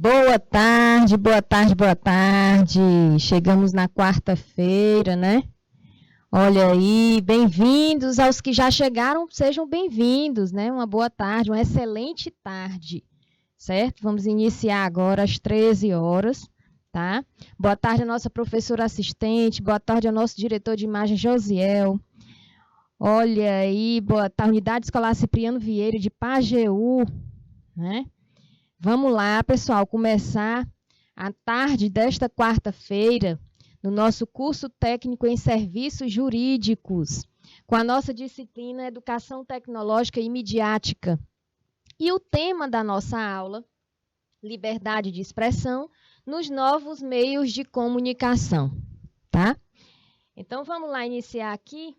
Boa tarde, boa tarde, boa tarde. Chegamos na quarta-feira, né? Olha aí, bem-vindos aos que já chegaram, sejam bem-vindos, né? Uma boa tarde, uma excelente tarde, certo? Vamos iniciar agora às 13 horas, tá? Boa tarde à nossa professora assistente, boa tarde ao nosso diretor de imagem, Josiel. Olha aí, boa tarde, Unidade Escolar Cipriano Vieira, de Pajeú, né? Vamos lá, pessoal, começar a tarde desta quarta-feira no nosso curso técnico em serviços jurídicos, com a nossa disciplina Educação Tecnológica e Midiática. E o tema da nossa aula, liberdade de expressão nos novos meios de comunicação, tá? Então, vamos lá iniciar aqui,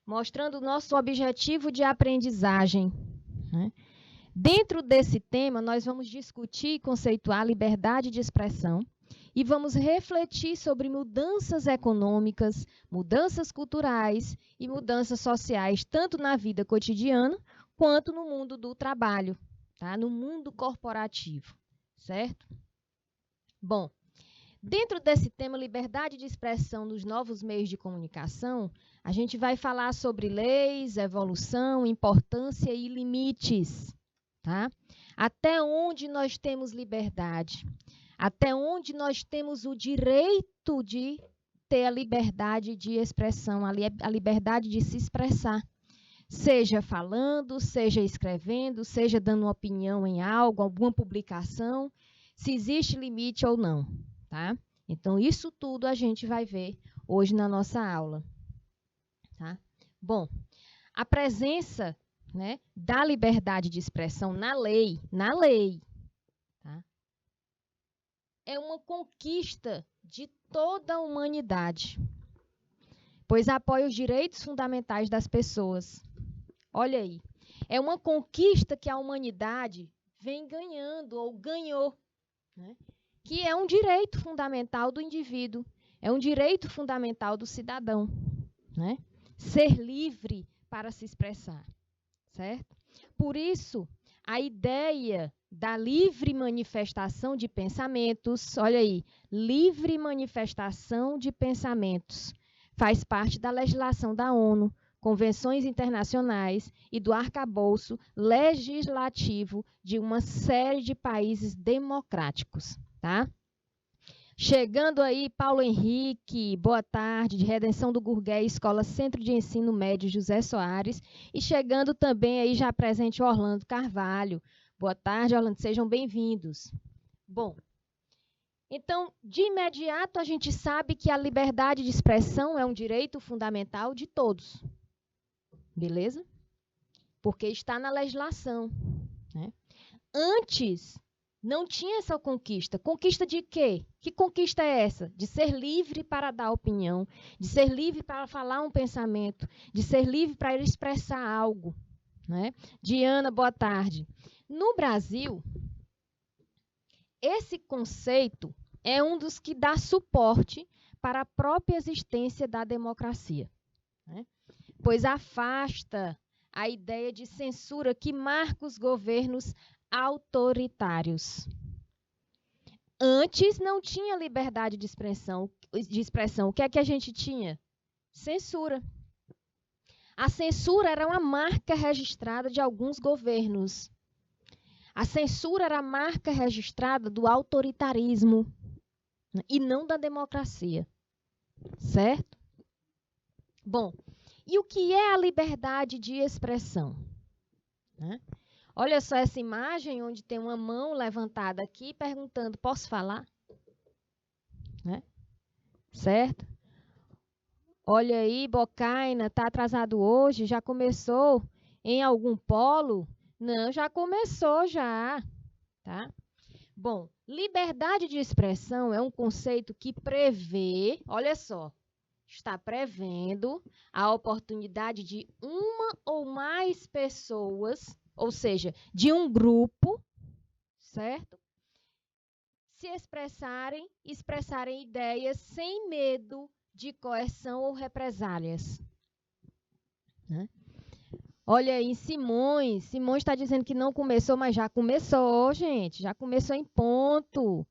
mostrando o nosso objetivo de aprendizagem, né? Dentro desse tema, nós vamos discutir e conceituar a liberdade de expressão e vamos refletir sobre mudanças econômicas, mudanças culturais e mudanças sociais, tanto na vida cotidiana quanto no mundo do trabalho, tá? No mundo corporativo, certo? Bom, dentro desse tema, liberdade de expressão nos novos meios de comunicação, a gente vai falar sobre leis, evolução, importância e limites. Tá? Até onde nós temos liberdade? Até onde nós temos o direito de ter a liberdade de expressão, a liberdade de se expressar? Seja falando, seja escrevendo, seja dando uma opinião em algo, alguma publicação, se existe limite ou não. Tá? Então, isso tudo a gente vai ver hoje na nossa aula. Tá? Bom, a presença, né, da liberdade de expressão na lei, tá? É uma conquista de toda a humanidade, pois apoia os direitos fundamentais das pessoas. Olha aí, é uma conquista que a humanidade vem ganhando ou ganhou, né? Que é um direito fundamental do indivíduo, é um direito fundamental do cidadão, né? Ser livre para se expressar. Certo? Por isso, a ideia da livre manifestação de pensamentos, olha aí, livre manifestação de pensamentos, faz parte da legislação da ONU, convenções internacionais e do arcabouço legislativo de uma série de países democráticos, tá? Chegando aí, Paulo Henrique, boa tarde, de Redenção do Gurgué, Escola Centro de Ensino Médio José Soares. E chegando também aí, já presente, Orlando Carvalho. Boa tarde, Orlando, sejam bem-vindos. Bom, então, de imediato, a gente sabe que a liberdade de expressão é um direito fundamental de todos. Beleza? Porque está na legislação, né? Antes, não tinha essa conquista. Conquista de quê? Que conquista é essa? De ser livre para dar opinião, de ser livre para falar um pensamento, de ser livre para expressar algo, né? Diana, boa tarde. No Brasil, esse conceito é um dos que dá suporte para a própria existência da democracia, né? Pois afasta a ideia de censura que marca os governos autoritários. Antes não tinha liberdade de expressão. O que é que a gente tinha? Censura. A censura era uma marca registrada de alguns governos. A censura era a marca registrada do autoritarismo e não da democracia. Certo? Bom, e o que é a liberdade de expressão? Né? Olha só essa imagem onde tem uma mão levantada aqui perguntando, posso falar? Né? Certo? Olha aí, Bocaina, está atrasado hoje? Já começou em algum polo? Não, já começou já. Tá? Bom, liberdade de expressão é um conceito que prevê, olha só, está prevendo a oportunidade de uma ou mais pessoas, ou seja, de um grupo, certo? Se expressarem ideias sem medo de coerção ou represálias. Né? Olha aí, Simões. Simões está dizendo que não começou, mas já começou, gente. Já começou em ponto.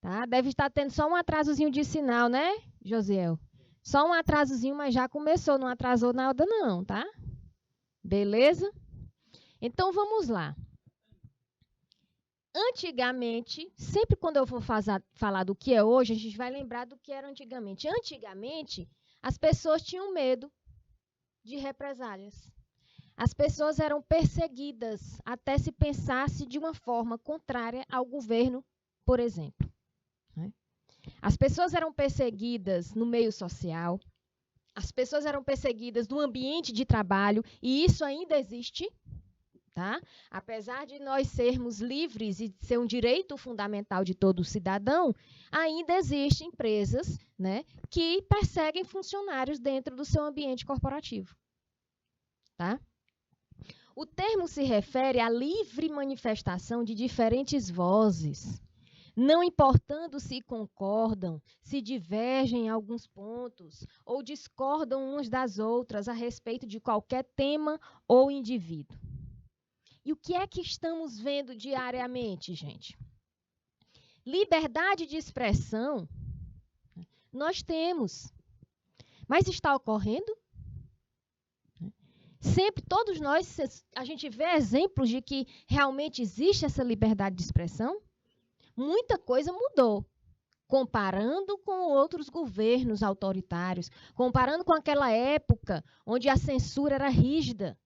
Tá? Deve estar tendo só um atrasozinho de sinal, né, Josiel? Só um atrasozinho, mas já começou. Não atrasou nada, não, tá? Beleza? Então, vamos lá. Antigamente, sempre quando eu for falar do que é hoje, a gente vai lembrar do que era antigamente. Antigamente, as pessoas tinham medo de represálias. As pessoas eram perseguidas até se pensasse de uma forma contrária ao governo, por exemplo. As pessoas eram perseguidas no meio social, as pessoas eram perseguidas no ambiente de trabalho, e isso ainda existe. Tá? Apesar de nós sermos livres e ser um direito fundamental de todo cidadão, ainda existem empresas, né, que perseguem funcionários dentro do seu ambiente corporativo. Tá? O termo se refere à livre manifestação de diferentes vozes, não importando se concordam, se divergem em alguns pontos ou discordam umas das outras a respeito de qualquer tema ou indivíduo. E o que é que estamos vendo diariamente, gente? Liberdade de expressão nós temos, mas está ocorrendo? Sempre, todos nós, a gente vê exemplos de que realmente existe essa liberdade de expressão? Muita coisa mudou, comparando com outros governos autoritários, comparando com aquela época onde a censura era rígida,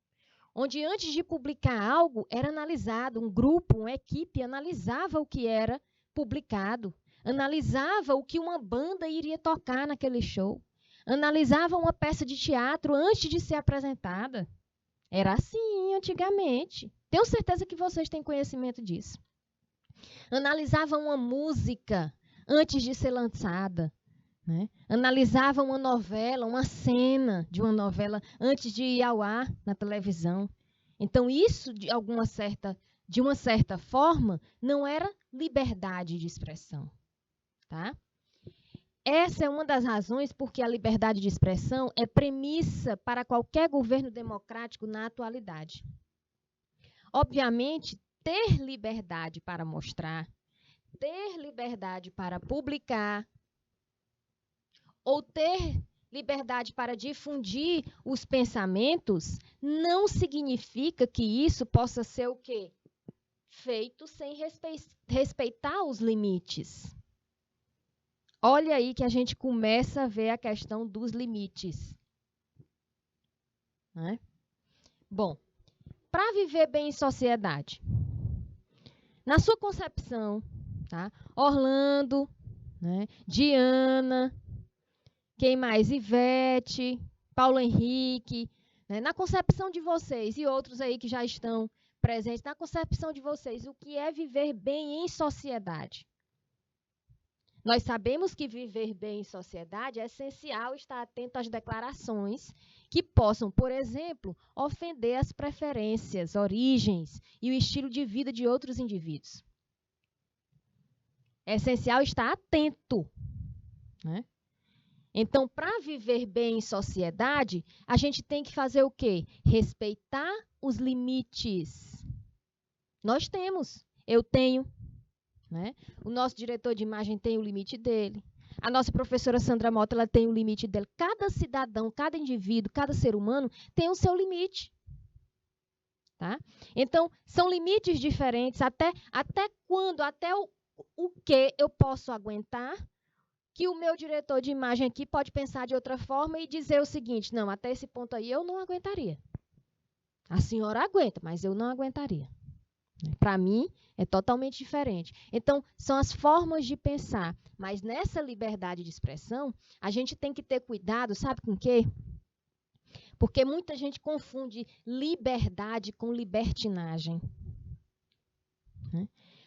onde antes de publicar algo, era analisado, um grupo, uma equipe analisava o que era publicado, analisava o que uma banda iria tocar naquele show, analisava uma peça de teatro antes de ser apresentada. Era assim antigamente. Tenho certeza que vocês têm conhecimento disso. Analisava uma música antes de ser lançada. Né? Analisava uma novela, uma cena de uma novela antes de ir ao ar na televisão. Então, isso, de uma certa forma, não era liberdade de expressão. Tá? Essa é uma das razões porque a liberdade de expressão é premissa para qualquer governo democrático na atualidade. Obviamente, ter liberdade para mostrar, ter liberdade para publicar, ou ter liberdade para difundir os pensamentos, não significa que isso possa ser o quê? Feito sem respeitar os limites. Olha aí que a gente começa a ver a questão dos limites. Né? Bom, para viver bem em sociedade, na sua concepção, tá? Orlando, né? Diana, quem mais? Ivete, Paulo Henrique, né? Na concepção de vocês e outros aí que já estão presentes, na concepção de vocês, o que é viver bem em sociedade? Nós sabemos que viver bem em sociedade é essencial estar atento às declarações que possam, por exemplo, ofender as preferências, origens e o estilo de vida de outros indivíduos. É essencial estar atento, né? Então, para viver bem em sociedade, a gente tem que fazer o quê? Respeitar os limites. Nós temos, eu tenho. Né? O nosso diretor de imagem tem o limite dele. A nossa professora Sandra Mota, ela tem o limite dela. Cada cidadão, cada indivíduo, cada ser humano tem o seu limite. Tá? Então, são limites diferentes. Até quando, até o que eu posso aguentar, que o meu diretor de imagem aqui pode pensar de outra forma e dizer o seguinte, não, até esse ponto aí eu não aguentaria. A senhora aguenta, mas eu não aguentaria. Para mim, é totalmente diferente. Então, são as formas de pensar. Mas nessa liberdade de expressão, a gente tem que ter cuidado, sabe com o quê? Porque muita gente confunde liberdade com libertinagem.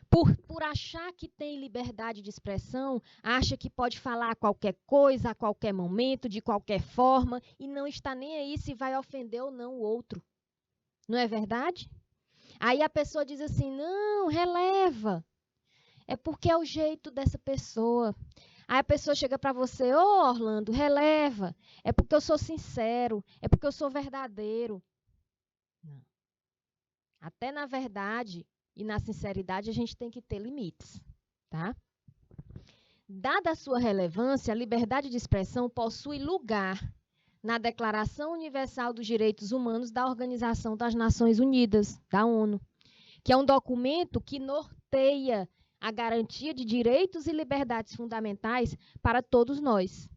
Por achar que tem liberdade de expressão, acha que pode falar qualquer coisa, a qualquer momento, de qualquer forma, e não está nem aí se vai ofender ou não o outro. Não é verdade? Aí a pessoa diz assim, não, releva. É porque é o jeito dessa pessoa. Aí a pessoa chega para você, ô Orlando, releva. É porque eu sou sincero, é porque eu sou verdadeiro. Até na verdade e na sinceridade a gente tem que ter limites, tá? Dada a sua relevância, a liberdade de expressão possui lugar na Declaração Universal dos Direitos Humanos da Organização das Nações Unidas, da ONU, que é um documento que norteia a garantia de direitos e liberdades fundamentais para todos nós.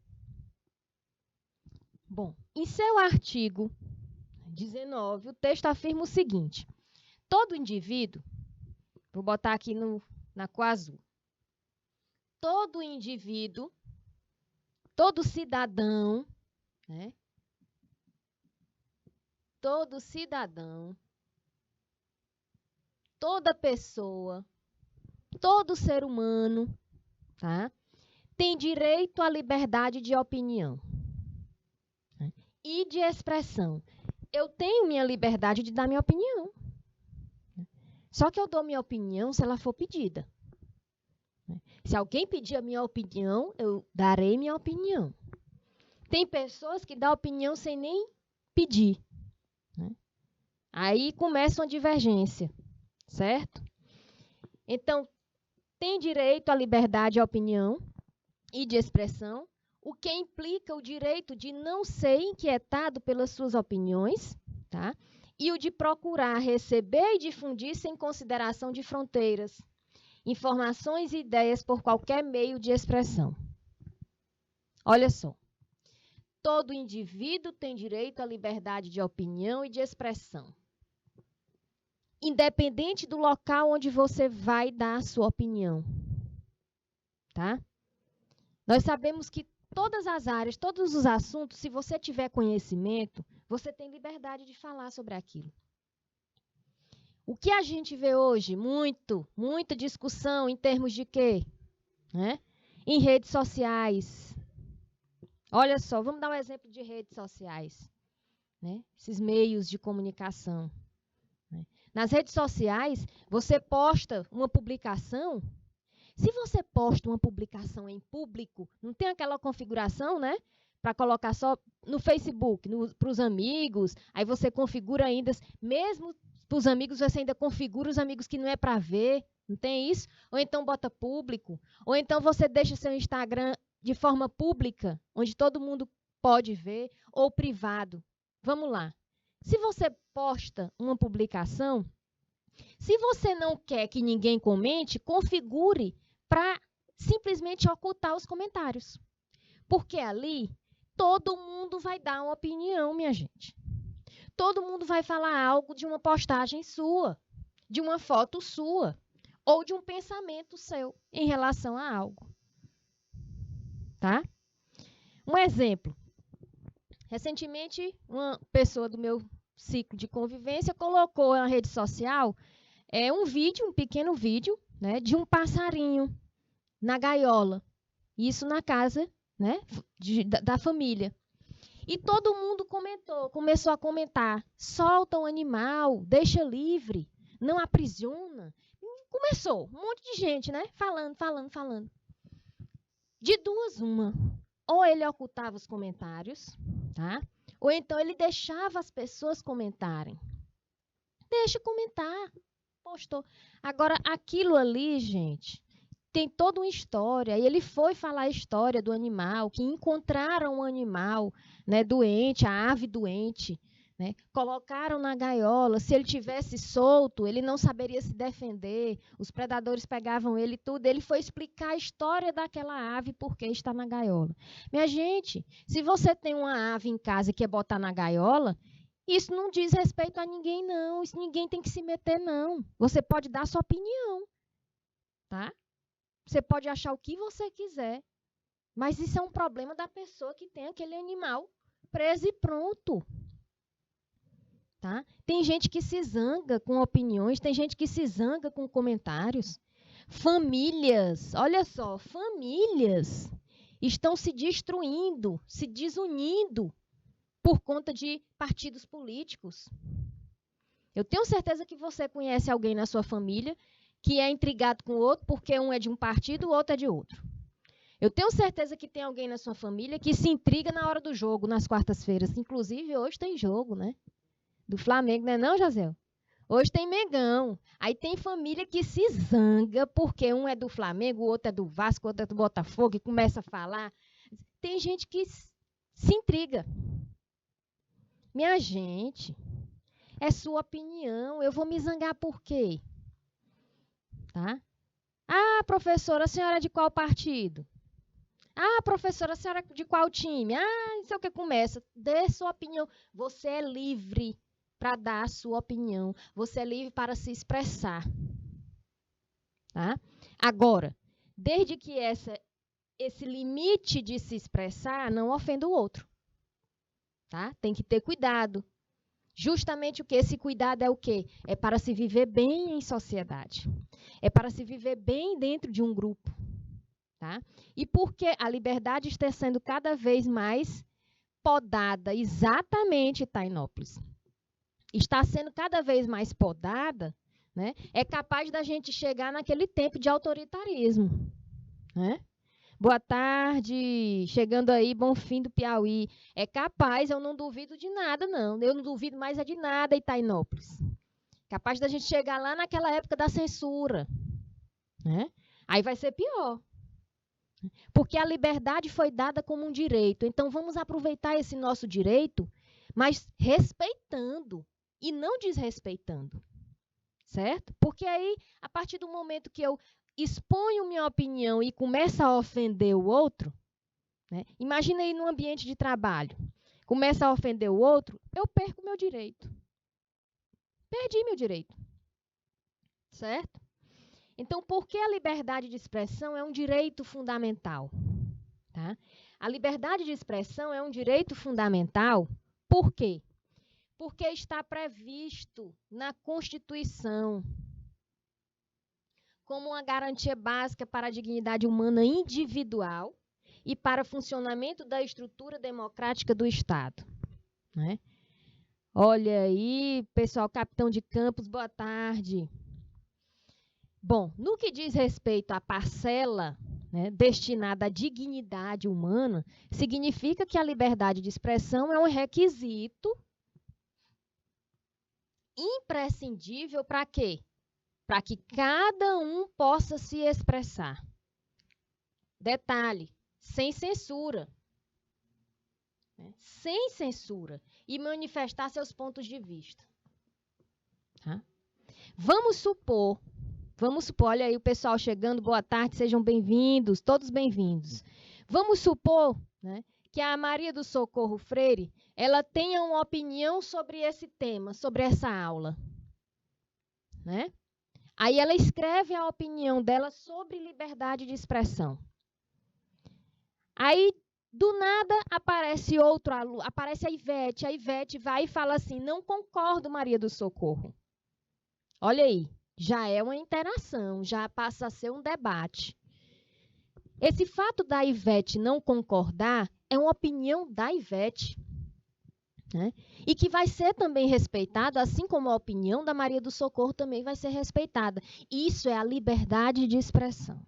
Bom, em seu artigo 19, o texto afirma o seguinte: todo indivíduo, vou botar aqui na cor azul, todo indivíduo, todo cidadão, né? Todo cidadão, toda pessoa, todo ser humano, tá? Tem direito à liberdade de opinião, né? E de expressão. Eu tenho minha liberdade de dar minha opinião. Só que eu dou minha opinião se ela for pedida. Se alguém pedir a minha opinião, eu darei minha opinião. Tem pessoas que dão opinião sem nem pedir, né? Aí começa uma divergência, certo? Então, tem direito à liberdade de opinião e de expressão, o que implica o direito de não ser inquietado pelas suas opiniões, tá? E o de procurar receber e difundir sem consideração de fronteiras, informações e ideias por qualquer meio de expressão. Olha só. Todo indivíduo tem direito à liberdade de opinião e de expressão, independente do local onde você vai dar a sua opinião, tá? Nós sabemos que todas as áreas, todos os assuntos, se você tiver conhecimento, você tem liberdade de falar sobre aquilo. O que a gente vê hoje? Muita discussão em termos de quê? Né? Em redes sociais. Olha só, vamos dar um exemplo de redes sociais, né? Esses meios de comunicação, né? Nas redes sociais, você posta uma publicação. Se você posta uma publicação em público, não tem aquela configuração, né? Para colocar só no Facebook, para os amigos, aí você configura ainda, mesmo para os amigos, você ainda configura os amigos que não é para ver, não tem isso? Ou então bota público, ou então você deixa seu Instagram de forma pública, onde todo mundo pode ver, ou privado. Vamos lá. Se você posta uma publicação, se você não quer que ninguém comente, configure para simplesmente ocultar os comentários. Porque ali todo mundo vai dar uma opinião, minha gente. Todo mundo vai falar algo de uma postagem sua, de uma foto sua, ou de um pensamento seu em relação a algo. Tá? Um exemplo. Recentemente, uma pessoa do meu ciclo de convivência colocou na rede social um pequeno vídeo, né, de um passarinho na gaiola. Isso na casa, né, da família. E todo mundo começou a comentar. Solta o animal, deixa livre, não aprisiona. Começou um monte de gente, né, falando. De duas, uma. Ou ele ocultava os comentários, tá? Ou então ele deixava as pessoas comentarem. Deixa comentar. Postou. Agora, aquilo ali, gente, tem toda uma história. E ele foi falar a história do animal, que encontraram um animal, né, doente, a ave doente, né? Colocaram na gaiola. Se ele tivesse solto, ele não saberia se defender. Os predadores pegavam ele e tudo. Ele foi explicar a história daquela ave por que está na gaiola. Minha gente, se você tem uma ave em casa e quer botar na gaiola, isso não diz respeito a ninguém, não. Isso ninguém tem que se meter, não. Você pode dar sua opinião, tá? Você pode achar o que você quiser, mas isso é um problema da pessoa que tem aquele animal preso e pronto. Tá? Tem gente que se zanga com opiniões, tem gente que se zanga com comentários. Famílias, olha só, famílias estão se destruindo, se desunindo por conta de partidos políticos. Eu tenho certeza que você conhece alguém na sua família que é intrigado com o outro porque um é de um partido, o outro é de outro. Eu tenho certeza que tem alguém na sua família que se intriga na hora do jogo, nas quartas-feiras. Inclusive, hoje tem jogo, né? Do Flamengo, não é não, Jazel? Hoje tem Mengão. Aí tem família que se zanga porque um é do Flamengo, o outro é do Vasco, o outro é do Botafogo e começa a falar. Tem gente que se intriga. Minha gente, é sua opinião. Eu vou me zangar por quê? Tá? Ah, professora, a senhora é de qual partido? Ah, professora, a senhora é de qual time? Ah, não sei o que começa. Dê sua opinião. Você é livre para dar a sua opinião. Você é livre para se expressar. Tá? Agora, desde que esse limite de se expressar não ofenda o outro. Tá? Tem que ter cuidado. Justamente o que? Esse cuidado é o quê? É para se viver bem em sociedade. É para se viver bem dentro de um grupo. Tá? E porque a liberdade está sendo cada vez mais podada, exatamente, Tainópolis, está sendo cada vez mais podada, né? É capaz da gente chegar naquele tempo de autoritarismo. Né? Boa tarde, chegando aí, Bonfim do Piauí. É capaz, eu não duvido de nada, não. Eu não duvido mais de nada, Itainópolis. Capaz da gente chegar lá naquela época da censura. Né? Aí vai ser pior. Porque a liberdade foi dada como um direito. Então, vamos aproveitar esse nosso direito, mas respeitando e não desrespeitando. Certo? Porque aí, a partir do momento que eu exponho minha opinião e começa a ofender o outro, né? Imagina aí num ambiente de trabalho, começa a ofender o outro, eu perco meu direito. Perdi meu direito. Certo? Então, por que a liberdade de expressão é um direito fundamental? Tá? A liberdade de expressão é um direito fundamental, por quê? Porque está previsto na Constituição como uma garantia básica para a dignidade humana individual e para o funcionamento da estrutura democrática do Estado. Né? Olha aí, pessoal, capitão de Campos, boa tarde. Bom, no que diz respeito à parcela, né, destinada à dignidade humana, significa que a liberdade de expressão é um requisito imprescindível para quê? Para que cada um possa se expressar. Detalhe, sem censura. Né? Sem censura. E manifestar seus pontos de vista. Tá? Vamos supor, olha aí o pessoal chegando, boa tarde, sejam bem-vindos, todos bem-vindos. Vamos supor, né, que a Maria do Socorro Freire, ela tenha uma opinião sobre esse tema, sobre essa aula. Né? Aí ela escreve a opinião dela sobre liberdade de expressão. Aí, do nada, aparece outro aluno, aparece a Ivete vai e fala assim, não concordo, Maria do Socorro. Olha aí, já é uma interação, já passa a ser um debate. Esse fato da Ivete não concordar é uma opinião da Ivete. Né? E que vai ser também respeitada, assim como a opinião da Maria do Socorro também vai ser respeitada. Isso é a liberdade de expressão.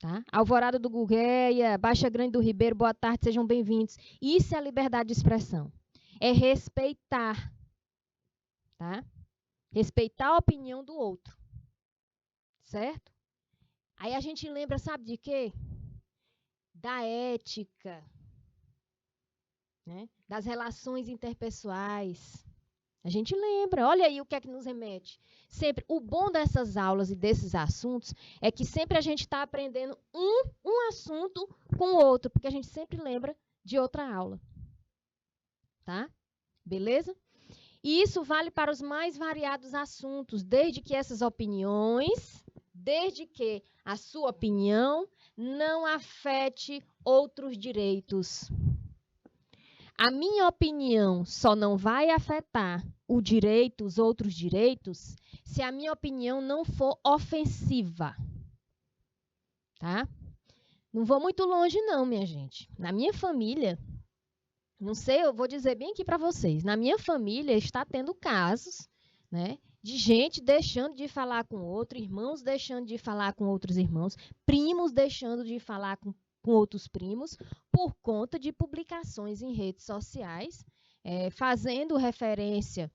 Tá? Alvorada do Gurgueia, Baixa Grande do Ribeiro, boa tarde, sejam bem-vindos. Isso é a liberdade de expressão. É respeitar. Tá? Respeitar a opinião do outro. Certo? Aí a gente lembra, sabe de quê? Da ética. Né? Das relações interpessoais. A gente lembra, olha aí o que é que nos remete. Sempre, o bom dessas aulas e desses assuntos é que sempre a gente está aprendendo um assunto com o outro, porque a gente sempre lembra de outra aula. Tá? Beleza? E isso vale para os mais variados assuntos, desde que essas opiniões, desde que a sua opinião não afete outros direitos. A minha opinião só não vai afetar os outros direitos, se a minha opinião não for ofensiva. Tá? Não vou muito longe não, minha gente. Na minha família, não sei, eu vou dizer bem aqui para vocês, na minha família está tendo casos, né, de gente deixando de falar com outro, irmãos deixando de falar com outros irmãos, primos deixando de falar com outros primos, por conta de publicações em redes sociais, fazendo referência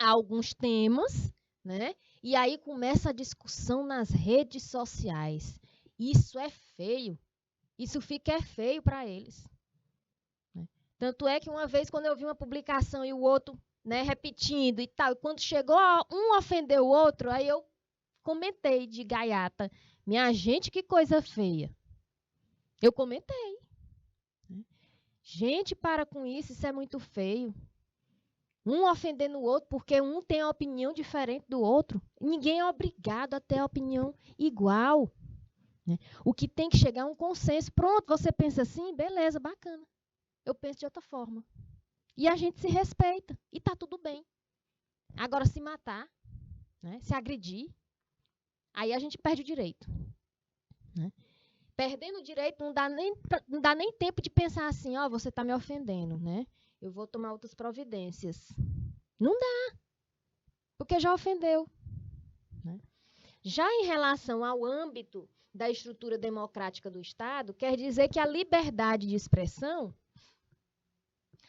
alguns temas, né? E aí começa a discussão nas redes sociais. Isso é feio. Isso fica feio para eles. Né? Tanto é que uma vez, quando eu vi uma publicação e o outro, né, repetindo e tal, e quando chegou um ofender o outro, aí eu comentei de gaiata. Minha gente, que coisa feia. Eu comentei. Né? Gente, para com isso é muito feio. Um ofendendo o outro porque um tem a opinião diferente do outro. Ninguém é obrigado a ter a opinião igual. Né? O que tem que chegar é um consenso. Pronto, você pensa assim? Beleza, bacana. Eu penso de outra forma. E a gente se respeita. E tá tudo bem. Agora, se matar, né, se agredir, aí a gente perde o direito. Né? Perdendo o direito, não dá nem tempo de pensar assim, ó, você está me ofendendo, né? Eu vou tomar outras providências. Não dá, porque já ofendeu. Né? Já em relação ao âmbito da estrutura democrática do Estado, quer dizer que a liberdade de expressão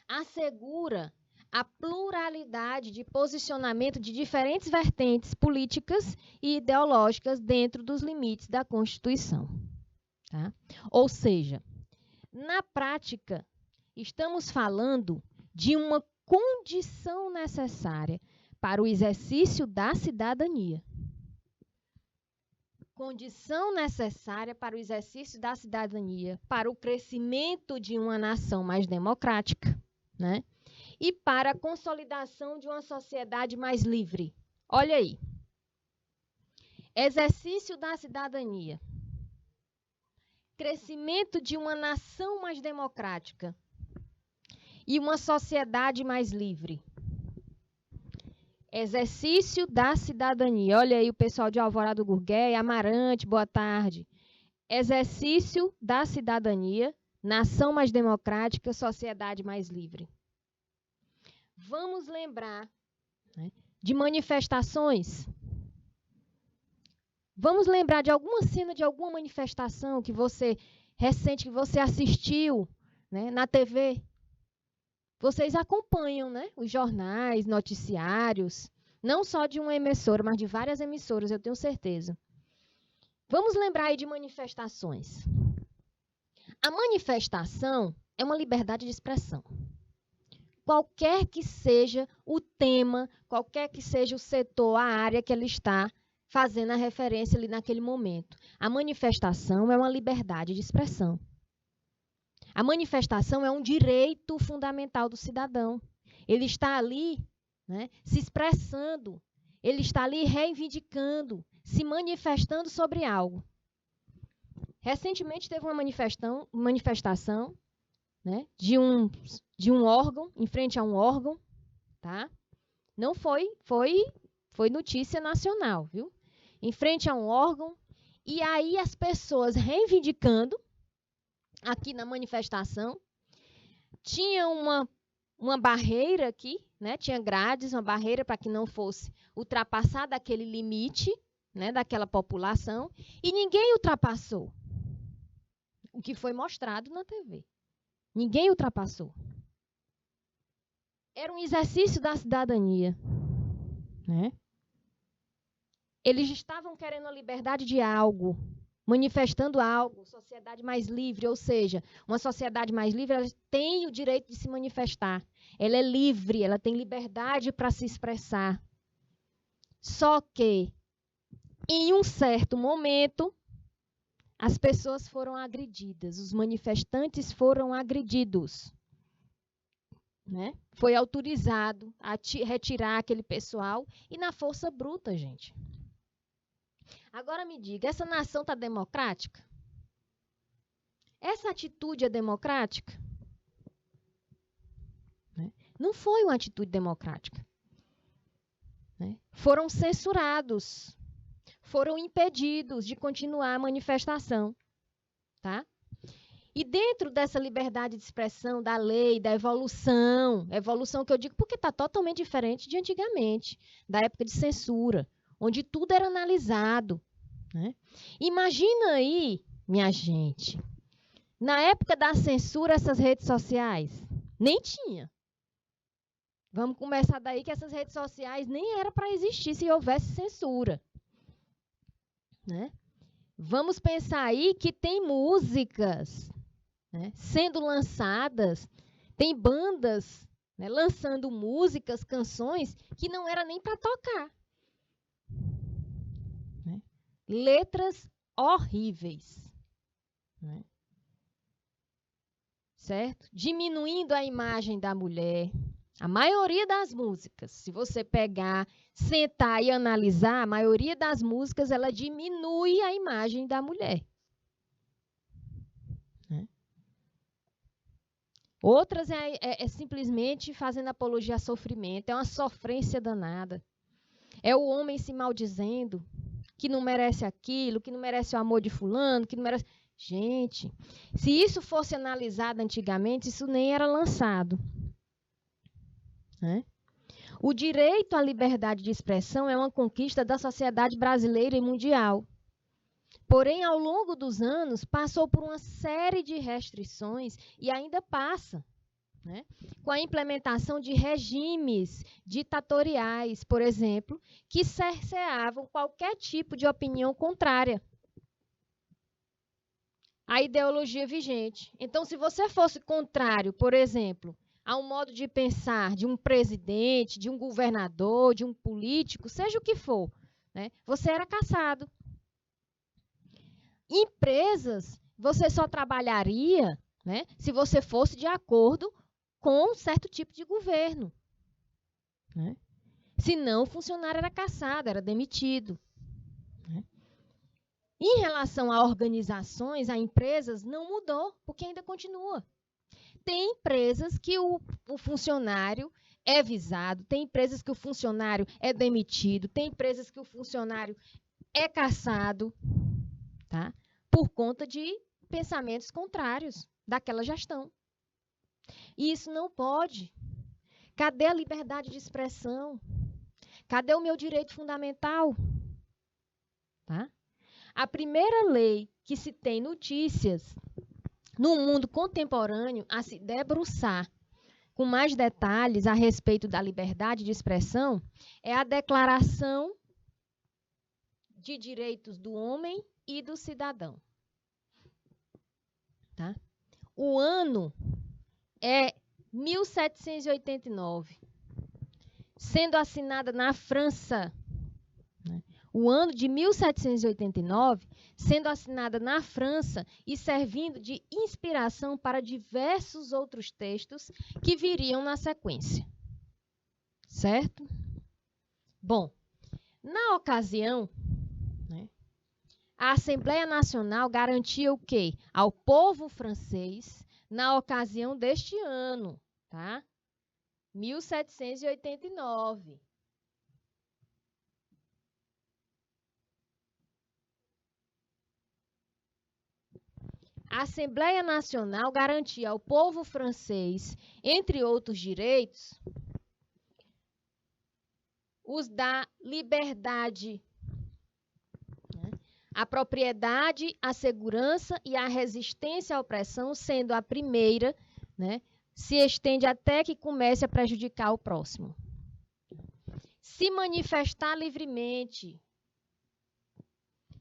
assegura a pluralidade de posicionamento de diferentes vertentes políticas e ideológicas dentro dos limites da Constituição. Tá? Ou seja, na prática, estamos falando de uma condição necessária para o exercício da cidadania. Condição necessária para o exercício da cidadania, para o crescimento de uma nação mais democrática, né? E para a consolidação de uma sociedade mais livre. Olha aí. Exercício da cidadania. Crescimento de uma nação mais democrática e uma sociedade mais livre. Exercício da cidadania. Olha aí o pessoal de Alvorada do Gurgué, Amarante, boa tarde. Exercício da cidadania, nação mais democrática, sociedade mais livre. Vamos lembrar, né, de manifestações. Vamos lembrar de alguma cena de alguma manifestação que você recente que você assistiu, né, na TV. Vocês acompanham, né, os jornais, noticiários, não só de uma emissora, mas de várias emissoras, eu tenho certeza. Vamos lembrar aí de manifestações. A manifestação é uma liberdade de expressão. Qualquer que seja o tema, qualquer que seja o setor, a área que ela está fazendo a referência ali naquele momento. A manifestação é uma liberdade de expressão. A manifestação é um direito fundamental do cidadão. Ele está ali, né, se expressando, ele está ali reivindicando, se manifestando sobre algo. Recentemente teve uma manifestação, né, de um órgão, em frente a um órgão, tá? Não foi notícia nacional, viu? Em frente a um órgão, e aí as pessoas reivindicando, aqui na manifestação, tinha uma barreira aqui, né? Tinha grades, uma barreira para que não fosse ultrapassado aquele limite, né, daquela população, e ninguém ultrapassou. O que foi mostrado na TV. Ninguém ultrapassou. Era um exercício da cidadania, né? Eles estavam querendo a liberdade de algo, manifestando algo, sociedade mais livre, ou seja, uma sociedade mais livre, ela tem o direito de se manifestar. Ela é livre, ela tem liberdade para se expressar. Só que, em um certo momento, as pessoas foram agredidas, os manifestantes foram agredidos. Né? Foi autorizado a retirar aquele pessoal e na força bruta, gente. Agora me diga, essa nação está democrática? Essa atitude é democrática? Né? Não foi uma atitude democrática. Né? Foram censurados, foram impedidos de continuar a manifestação. Tá? E dentro dessa liberdade de expressão, da lei, da evolução que eu digo porque está totalmente diferente de antigamente, da época de censura, onde tudo era analisado. Né? Imagina aí, minha gente, na época da censura, essas redes sociais, nem tinha. Vamos começar daí que essas redes sociais nem era para existir se houvesse censura. Né? Vamos pensar aí que tem músicas, né, sendo lançadas, tem bandas, né, lançando músicas, canções que não era nem para tocar. Né? Letras horríveis. Né? Certo? Diminuindo a imagem da mulher. A maioria das músicas, se você pegar, sentar e analisar, a maioria das músicas ela diminui a imagem da mulher. Né? Outras é simplesmente fazendo apologia a sofrimento, é uma sofrência danada. É o homem se maldizendo, que não merece aquilo, que não merece o amor de fulano, que não merece... Gente, se isso fosse analisado antigamente, isso nem era lançado. Né? O direito à liberdade de expressão é uma conquista da sociedade brasileira e mundial. Porém, ao longo dos anos, passou por uma série de restrições e ainda passa, né? Com a implementação de regimes ditatoriais, por exemplo, que cerceavam qualquer tipo de opinião contrária à ideologia vigente. Então, se você fosse contrário, por exemplo, a um modo de pensar de um presidente, de um governador, de um político, seja o que for, né? Você era caçado. Empresas, você só trabalharia, né, se você fosse de acordo com um certo tipo de governo. Né? Senão, o funcionário era caçado, era demitido. Né? Em relação a organizações, a empresas, não mudou, porque ainda continua. Tem empresas que o funcionário é visado, tem empresas que o funcionário é demitido, tem empresas que o funcionário é caçado, tá? Por conta de pensamentos contrários daquela gestão. E isso não pode. Cadê a liberdade de expressão? Cadê o meu direito fundamental? Tá? A primeira lei que se tem notícias no mundo contemporâneo a se debruçar com mais detalhes a respeito da liberdade de expressão é a Declaração de Direitos do Homem e do Cidadão. Tá? O ano é 1789, sendo assinada na França. Né? O ano de 1789, sendo assinada na França e servindo de inspiração para diversos outros textos que viriam na sequência. Certo? Bom, na ocasião, né, a Assembleia Nacional garantia o quê? Ao povo francês, na ocasião deste ano, tá? 1789. A Assembleia Nacional garantia ao povo francês, entre outros direitos, os da liberdade, né? A propriedade, a segurança e a resistência à opressão, sendo a primeira, né, se estende até que comece a prejudicar o próximo. Se manifestar livremente,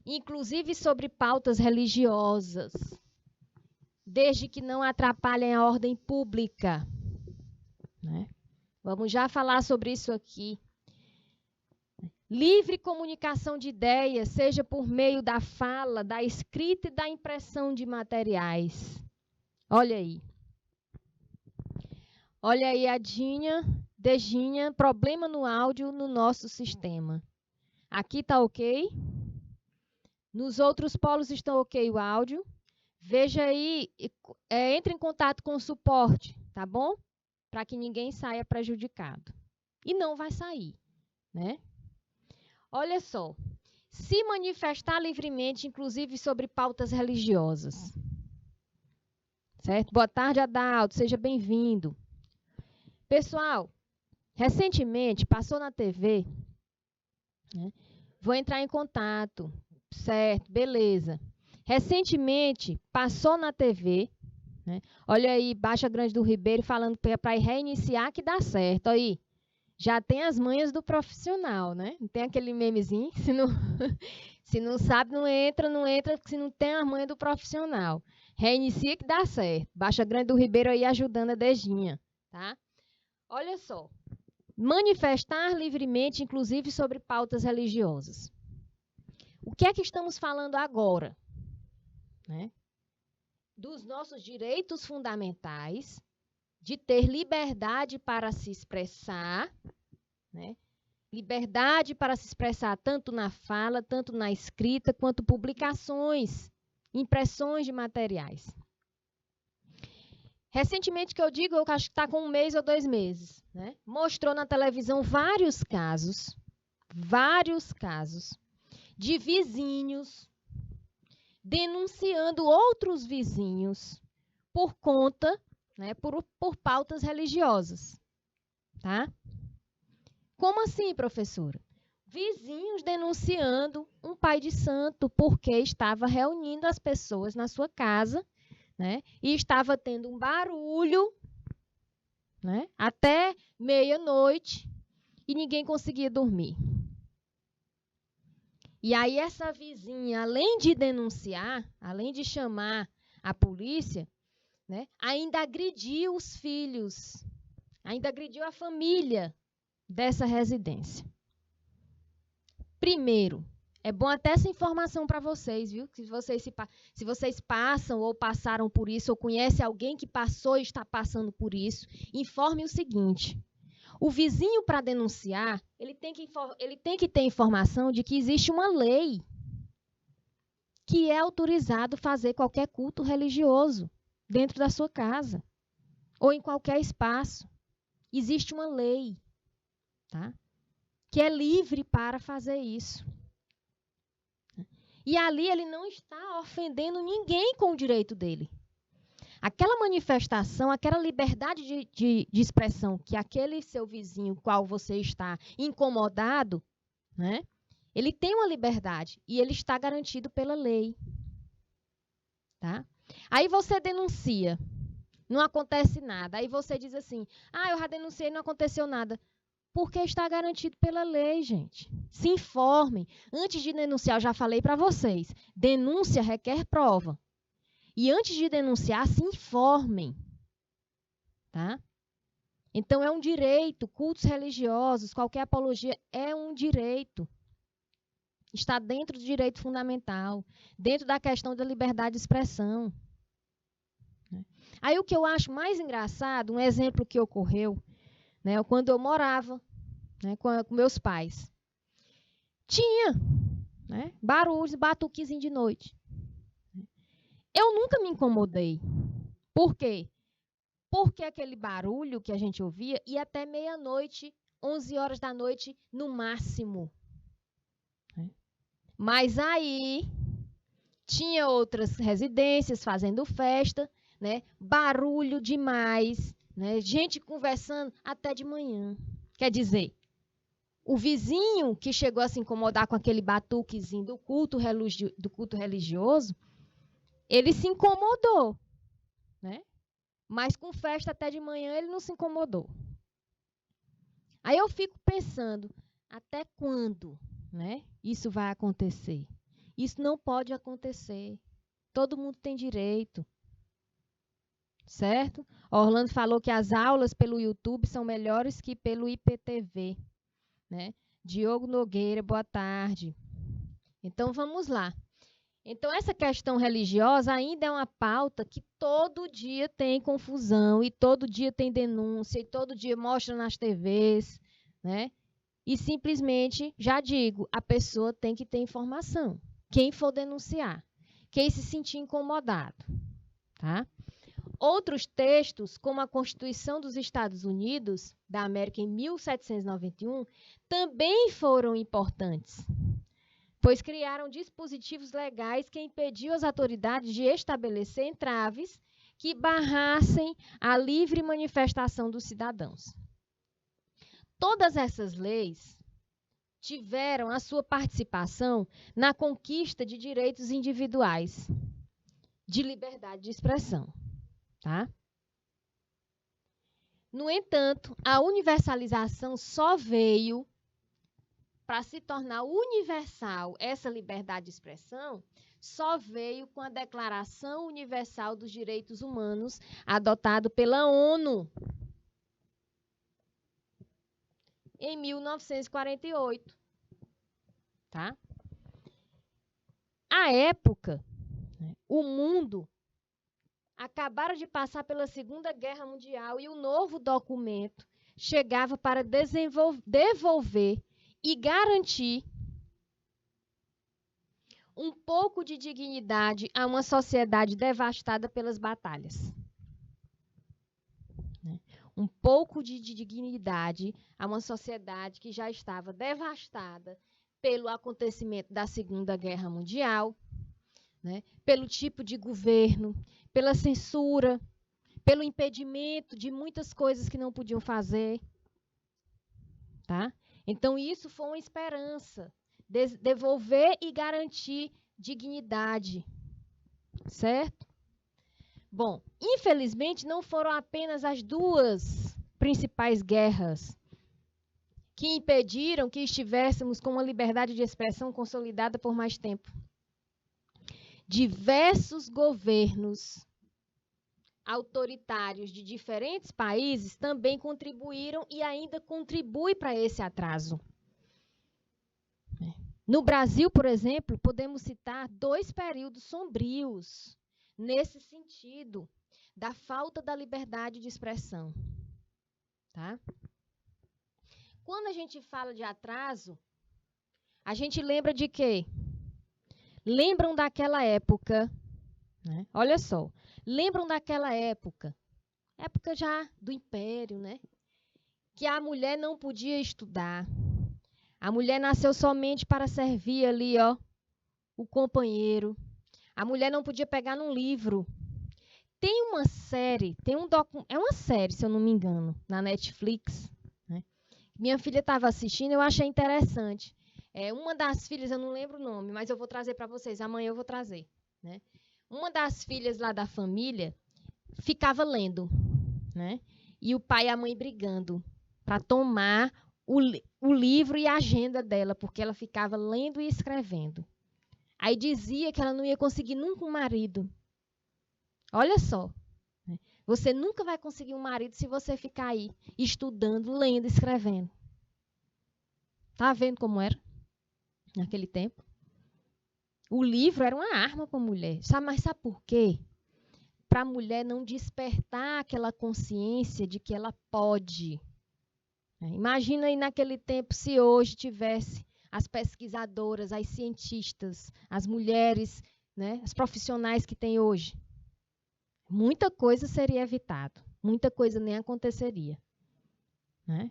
inclusive sobre pautas religiosas, desde que não atrapalhem a ordem pública. Né? Vamos já falar sobre isso aqui. Livre comunicação de ideias, seja por meio da fala, da escrita e da impressão de materiais. Olha aí. Olha aí a Dejinha, problema no áudio no nosso sistema. Aqui está ok. Nos outros polos estão ok o áudio. Veja aí, entre em contato com o suporte, tá bom? Para que ninguém saia prejudicado. E não vai sair, né? Olha só, se manifestar livremente, inclusive sobre pautas religiosas. Certo? Boa tarde, Adalto, seja bem-vindo. Pessoal, recentemente passou na TV, né? Vou entrar em contato, certo, beleza. Recentemente, passou na TV, né? Olha aí, Baixa Grande do Ribeiro falando para reiniciar que dá certo. Aí, já tem as manhas do profissional, né? Não tem aquele memezinho, se não sabe, não entra, porque se não tem a manha do profissional. Reinicia que dá certo. Baixa Grande do Ribeiro aí ajudando a Dejinha, tá? Olha só. Manifestar livremente, inclusive sobre pautas religiosas. O que é que estamos falando agora? Né? Dos nossos direitos fundamentais, de ter liberdade para se expressar, né? Liberdade para se expressar tanto na fala, tanto na escrita, quanto publicações, impressões de materiais. Recentemente, que eu digo, eu acho que está com 1 mês ou 2 meses, né? Mostrou na televisão vários casos de vizinhos denunciando outros vizinhos por conta, né, por pautas religiosas, tá? Como assim, professora? Vizinhos denunciando um pai de santo porque estava reunindo as pessoas na sua casa, né, e estava tendo um barulho, né, até meia-noite e ninguém conseguia dormir. E aí essa vizinha, além de denunciar, além de chamar a polícia, né, ainda agrediu os filhos, ainda agrediu a família dessa residência. Primeiro, é bom até essa informação para vocês, viu? Se vocês passam ou passaram por isso, ou conhecem alguém que passou e está passando por isso, informe o seguinte: o vizinho, para denunciar, ele tem que ter informação de que existe uma lei que é autorizado fazer qualquer culto religioso dentro da sua casa ou em qualquer espaço. Existe uma lei, tá? Que é livre para fazer isso. E ali ele não está ofendendo ninguém com o direito dele. Aquela manifestação, aquela liberdade de expressão que aquele seu vizinho, qual você está incomodado, né, ele tem uma liberdade e ele está garantido pela lei. Tá? Aí você denuncia, não acontece nada. Aí você diz assim, eu já denunciei e não aconteceu nada. Porque está garantido pela lei, gente. Se informem. Antes de denunciar, eu já falei para vocês, denúncia requer prova. E antes de denunciar, se informem. Tá? Então, é um direito. Cultos religiosos, qualquer apologia, é um direito. Está dentro do direito fundamental, dentro da questão da liberdade de expressão. Aí, o que eu acho mais engraçado, um exemplo que ocorreu, né, quando eu morava, né, com meus pais. Tinha, né, barulhos, batuquezinho de noite. Eu nunca me incomodei. Por quê? Porque aquele barulho que a gente ouvia ia até meia-noite, 11 horas da noite, no máximo. Mas aí tinha outras residências fazendo festa, né, barulho demais, né, gente conversando até de manhã. Quer dizer, o vizinho que chegou a se incomodar com aquele batuquezinho do culto religioso, ele se incomodou, né? Mas com festa até de manhã ele não se incomodou. Aí eu fico pensando, até quando, né, isso vai acontecer? Isso não pode acontecer. Todo mundo tem direito. Certo? Orlando falou que as aulas pelo YouTube são melhores que pelo IPTV. Né? Diogo Nogueira, boa tarde. Então, vamos lá. Então, essa questão religiosa ainda é uma pauta que todo dia tem confusão, e todo dia tem denúncia, e todo dia mostra nas TVs, né? E simplesmente, já digo, a pessoa tem que ter informação. Quem for denunciar, quem se sentir incomodado, tá? Outros textos, como a Constituição dos Estados Unidos, da América em 1791, também foram importantes, pois criaram dispositivos legais que impediam as autoridades de estabelecer entraves que barrassem a livre manifestação dos cidadãos. Todas essas leis tiveram a sua participação na conquista de direitos individuais, de liberdade de expressão. Tá? No entanto, a universalização só veio para se tornar universal, essa liberdade de expressão, só veio com a Declaração Universal dos Direitos Humanos, adotado pela ONU em 1948. Tá? À época, o mundo acabara de passar pela Segunda Guerra Mundial e o novo documento chegava para devolver e garantir um pouco de dignidade a uma sociedade devastada pelas batalhas. Um pouco de dignidade a uma sociedade que já estava devastada pelo acontecimento da Segunda Guerra Mundial, né? Pelo tipo de governo, pela censura, pelo impedimento de muitas coisas que não podiam fazer. Tá? Então, isso foi uma esperança, devolver e garantir dignidade, certo? Bom, infelizmente, não foram apenas as duas principais guerras que impediram que estivéssemos com uma liberdade de expressão consolidada por mais tempo. Diversos governos autoritários de diferentes países também contribuíram e ainda contribuem para esse atraso. No Brasil, por exemplo, podemos citar 2 períodos sombrios nesse sentido da falta da liberdade de expressão. Tá? Quando a gente fala de atraso, a gente lembra de quê? Lembram daquela época, né? Olha só, lembram daquela época já do Império, né? Que a mulher não podia estudar. A mulher nasceu somente para servir ali, ó, o companheiro. A mulher não podia pegar num livro. Tem uma série, é uma série, se eu não me engano, na Netflix, né? Minha filha estava assistindo, eu achei interessante. Uma das filhas, eu não lembro o nome, mas eu vou trazer para vocês, amanhã eu vou trazer, né? Uma das filhas lá da família ficava lendo, né? E o pai e a mãe brigando para tomar o livro e a agenda dela, porque ela ficava lendo e escrevendo. Aí dizia que ela não ia conseguir nunca um marido. Olha só, né? Você nunca vai conseguir um marido se você ficar aí estudando, lendo, escrevendo. Tá vendo como era naquele tempo? O livro era uma arma para a mulher. Mas sabe por quê? Para a mulher não despertar aquela consciência de que ela pode. Imagina aí naquele tempo se hoje tivesse as pesquisadoras, as cientistas, as mulheres, né, as profissionais que tem hoje. Muita coisa seria evitado, muita coisa nem aconteceria. Né?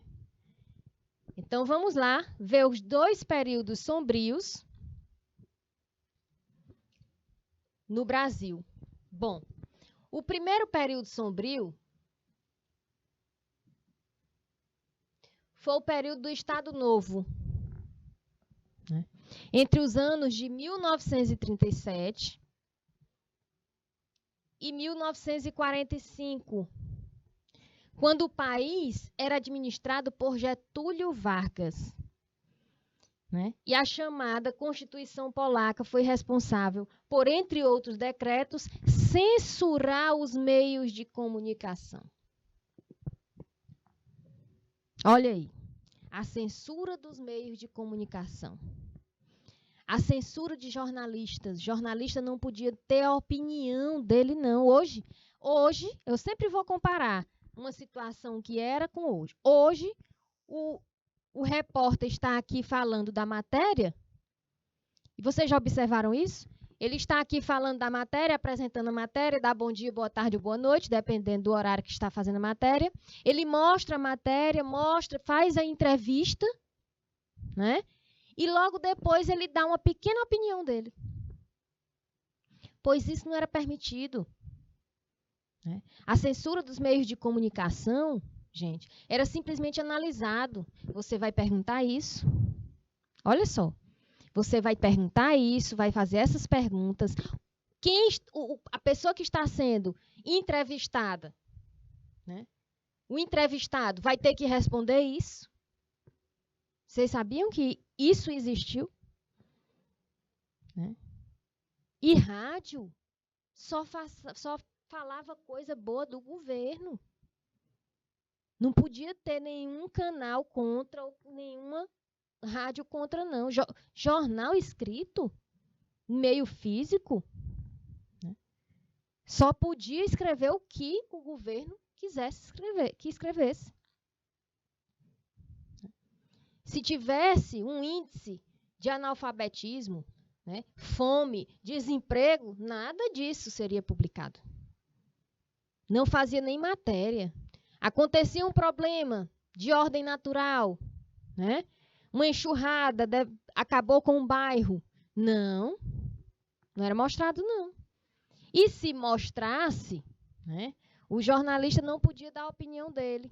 Então, vamos lá ver os 2 períodos sombrios no Brasil. Bom, o primeiro período sombrio foi o período do Estado Novo, né? Entre os anos de 1937 e 1945, quando o país era administrado por Getúlio Vargas, né? E a chamada Constituição Polaca foi responsável por, entre outros decretos, censurar os meios de comunicação. Olha aí, a censura dos meios de comunicação. A censura de jornalistas. Jornalista não podia ter a opinião dele, não. Hoje, eu sempre vou comparar uma situação que era com hoje. Hoje, o repórter está aqui falando da matéria. E vocês já observaram isso? Ele está aqui falando da matéria, apresentando a matéria, dá bom dia, boa tarde ou boa noite, dependendo do horário que está fazendo a matéria. Ele mostra a matéria, faz a entrevista, né? E logo depois ele dá uma pequena opinião dele. Pois isso não era permitido. Né? A censura dos meios de comunicação, gente, era simplesmente analisado. Você vai perguntar isso. Olha só. Você vai perguntar isso, vai fazer essas perguntas. A pessoa que está sendo entrevistada, né? O entrevistado vai ter que responder isso? Vocês sabiam que isso existiu? Né? E rádio só falava coisa boa do governo. Não podia ter nenhum canal contra, ou nenhuma rádio contra, não. Jornal escrito, meio físico, né? Só podia escrever o que o governo quisesse escrever, que escrevesse. Se tivesse um índice de analfabetismo, né, fome, desemprego, nada disso seria publicado. Não fazia nem matéria. Acontecia um problema de ordem natural, né? Uma enxurrada acabou com um bairro. Não era mostrado, não. E se mostrasse, né, o jornalista não podia dar a opinião dele.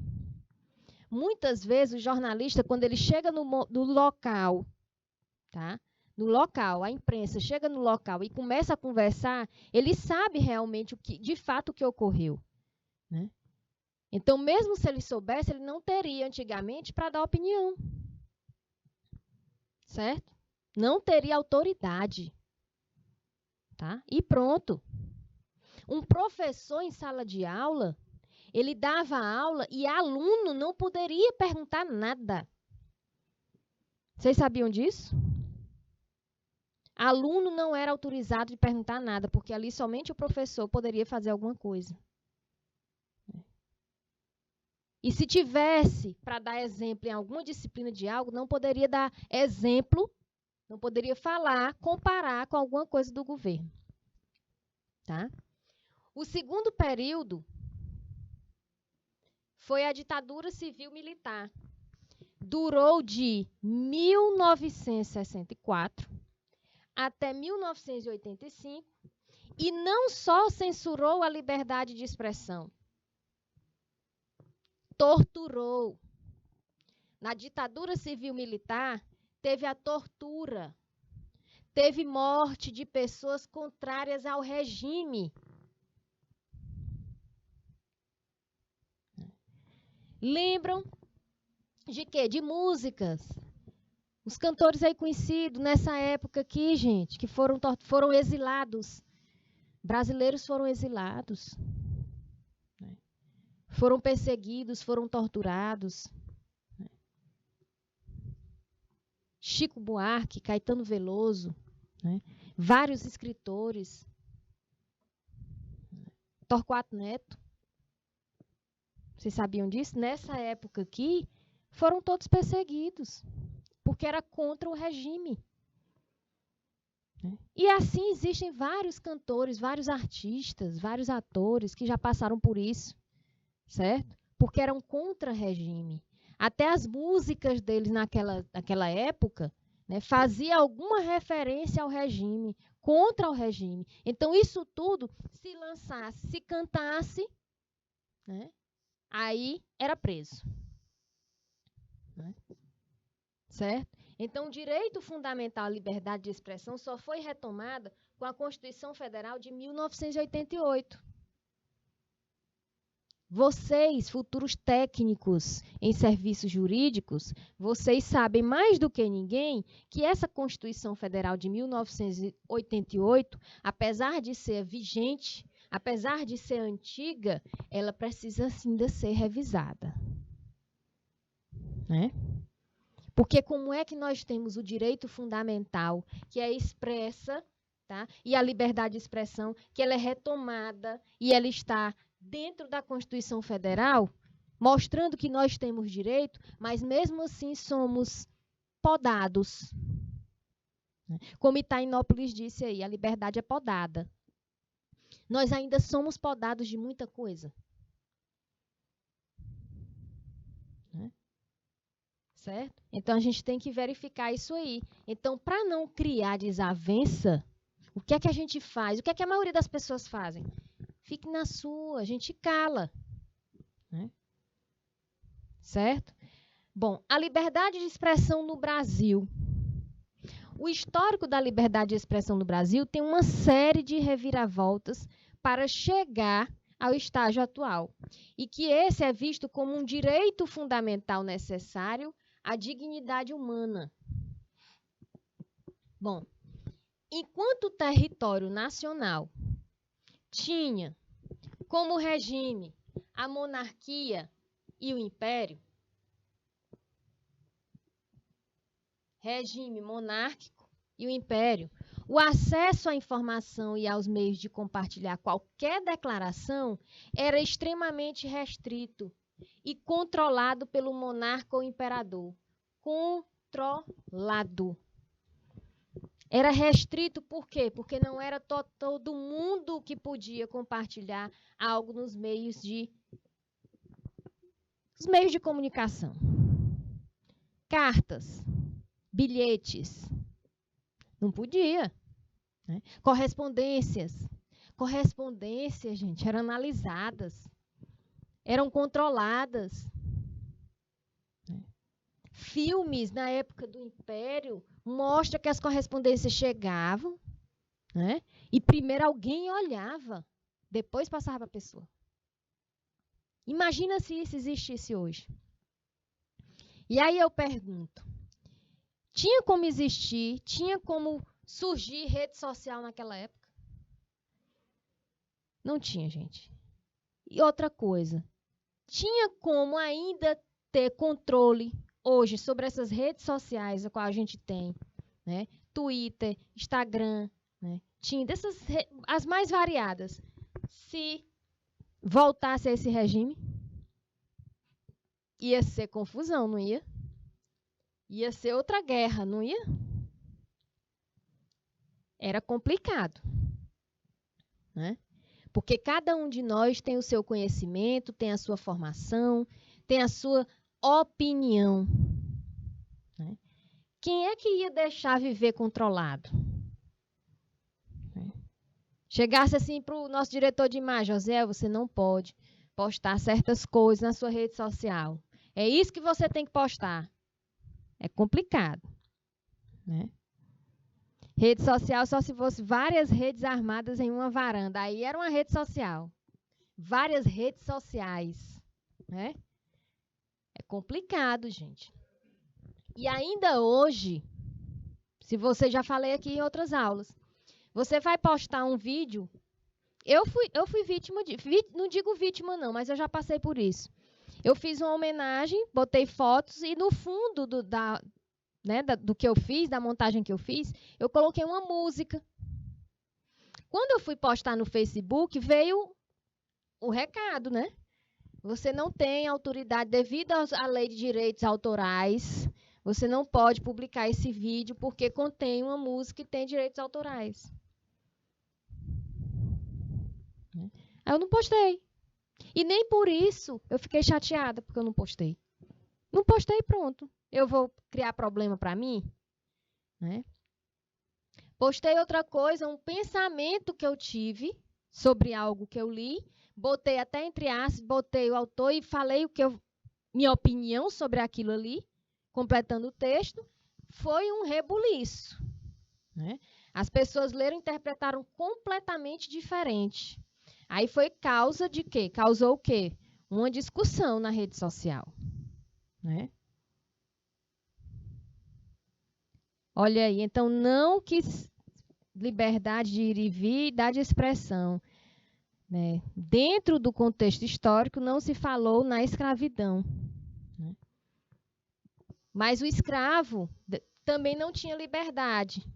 Muitas vezes o jornalista, quando ele chega no local, tá? No local, a imprensa chega no local e começa a conversar, ele sabe realmente de fato o que ocorreu, né? Então, mesmo se ele soubesse, ele não teria antigamente para dar opinião. Certo? Não teria autoridade. Tá? E pronto. Um professor em sala de aula, ele dava aula e aluno não poderia perguntar nada. Vocês sabiam disso? Aluno não era autorizado de perguntar nada, porque ali somente o professor poderia fazer alguma coisa. E se tivesse para dar exemplo em alguma disciplina de algo, não poderia dar exemplo, não poderia falar, comparar com alguma coisa do governo. Tá? O segundo período foi a ditadura civil-militar. Durou de 1964 até 1985 e não só censurou a liberdade de expressão, torturou. Na ditadura civil-militar, teve a tortura, teve morte de pessoas contrárias ao regime. Lembram de quê? De músicas. Os cantores aí conhecidos nessa época aqui, gente, que foram exilados. Brasileiros foram exilados. Foram perseguidos, foram torturados. Chico Buarque, Caetano Veloso, né? Vários escritores. Torquato Neto. Vocês sabiam disso? Nessa época aqui, foram todos perseguidos, porque era contra o regime. E assim existem vários cantores, vários artistas, vários atores que já passaram por isso, certo? Porque eram contra o regime. Até as músicas deles naquela época, né, fazia alguma referência ao regime, contra o regime. Então, isso tudo, se lançasse, se cantasse, né, aí era preso. Né? Certo? Então, o direito fundamental à liberdade de expressão só foi retomada com a Constituição Federal de 1988. Vocês, futuros técnicos em serviços jurídicos, vocês sabem mais do que ninguém que essa Constituição Federal de 1988, apesar de ser vigente, apesar de ser antiga, ela precisa ainda ser revisada. Né? Porque como é que nós temos o direito fundamental, que é expressa, tá? E a liberdade de expressão, que ela é retomada e ela está dentro da Constituição Federal, mostrando que nós temos direito, mas mesmo assim somos podados. Como Itainópolis disse aí, a liberdade é podada. Nós ainda somos podados de muita coisa. Certo? Então, a gente tem que verificar isso aí. Então, para não criar desavença, o que é que a gente faz? O que é que a maioria das pessoas fazem? Fique na sua, a gente cala. Né? Certo? Bom, a liberdade de expressão no Brasil. O histórico da liberdade de expressão no Brasil tem uma série de reviravoltas para chegar ao estágio atual, e que esse é visto como um direito fundamental necessário à dignidade humana. Bom, enquanto o território nacional tinha como regime a monarquia e o império, regime monárquico e o império, o acesso à informação e aos meios de compartilhar qualquer declaração era extremamente restrito e controlado pelo monarca ou imperador. Controlado. Era restrito por quê? Porque não era todo mundo que podia compartilhar algo nos meios de comunicação. Cartas, bilhetes, não podia. Né? Correspondências, gente, eram analisadas, eram controladas. Filmes na época do Império mostra que as correspondências chegavam, né? E primeiro alguém olhava, depois passava para a pessoa. Imagina se isso existisse hoje. E aí eu pergunto, tinha como existir, tinha como surgir rede social naquela época? Não tinha, gente. E outra coisa, tinha como ainda ter controle hoje sobre essas redes sociais a qual a gente tem, né? Twitter, Instagram, né? Tinha as mais variadas. Se voltasse a esse regime, ia ser confusão, não ia? Ia ser outra guerra, não ia? Era complicado, né? Porque cada um de nós tem o seu conhecimento, tem a sua formação, tem a sua opinião. Né? Quem é que ia deixar viver controlado? Chegasse assim para o nosso diretor de imagem, José, você não pode postar certas coisas na sua rede social. É isso que você tem que postar. É complicado. Né? Rede social só se fosse várias redes armadas em uma varanda. Aí era uma rede social. Várias redes sociais. Né? É complicado, gente. E ainda hoje, se você já falei aqui em outras aulas, você vai postar um vídeo. Eu fui vítima de. Não digo vítima, não, mas eu já passei por isso. Eu fiz uma homenagem, botei fotos e no fundo do que eu fiz, da montagem que eu fiz, eu coloquei uma música. Quando eu fui postar no Facebook, veio o recado, né? Você não tem autoridade devido à lei de direitos autorais. Você não pode publicar esse vídeo porque contém uma música e tem direitos autorais. Aí eu não postei. E nem por isso eu fiquei chateada porque eu não postei. Não postei, pronto. Eu vou criar problema para mim? Né? Postei outra coisa, um pensamento que eu tive sobre algo que eu li. Botei até entre aspas, botei o autor e falei minha opinião sobre aquilo ali, completando o texto. Foi um rebuliço. Né? As pessoas leram e interpretaram completamente diferente. Aí foi causa de quê? Causou o quê? Uma discussão na rede social. Né? Olha aí, então não quis liberdade de ir e vir, dá de expressão. Né? Dentro do contexto histórico não se falou na escravidão. Né? Mas o escravo também não tinha liberdade.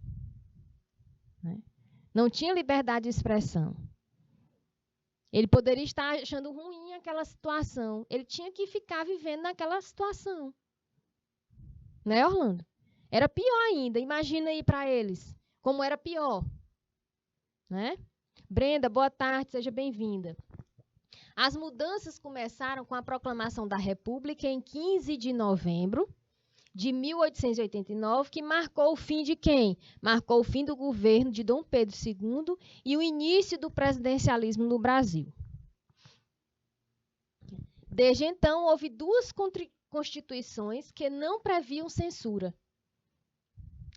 Né? Não tinha liberdade de expressão. Ele poderia estar achando ruim aquela situação. Ele tinha que ficar vivendo naquela situação. Né, Orlando? Era pior ainda. Imagina aí para eles como era pior. Né? Brenda, boa tarde, seja bem-vinda. As mudanças começaram com a proclamação da República em 15 de novembro de 1889, que marcou o fim de quem? Marcou o fim do governo de Dom Pedro II e o início do presidencialismo no Brasil. Desde então, houve duas constituições que não previam censura.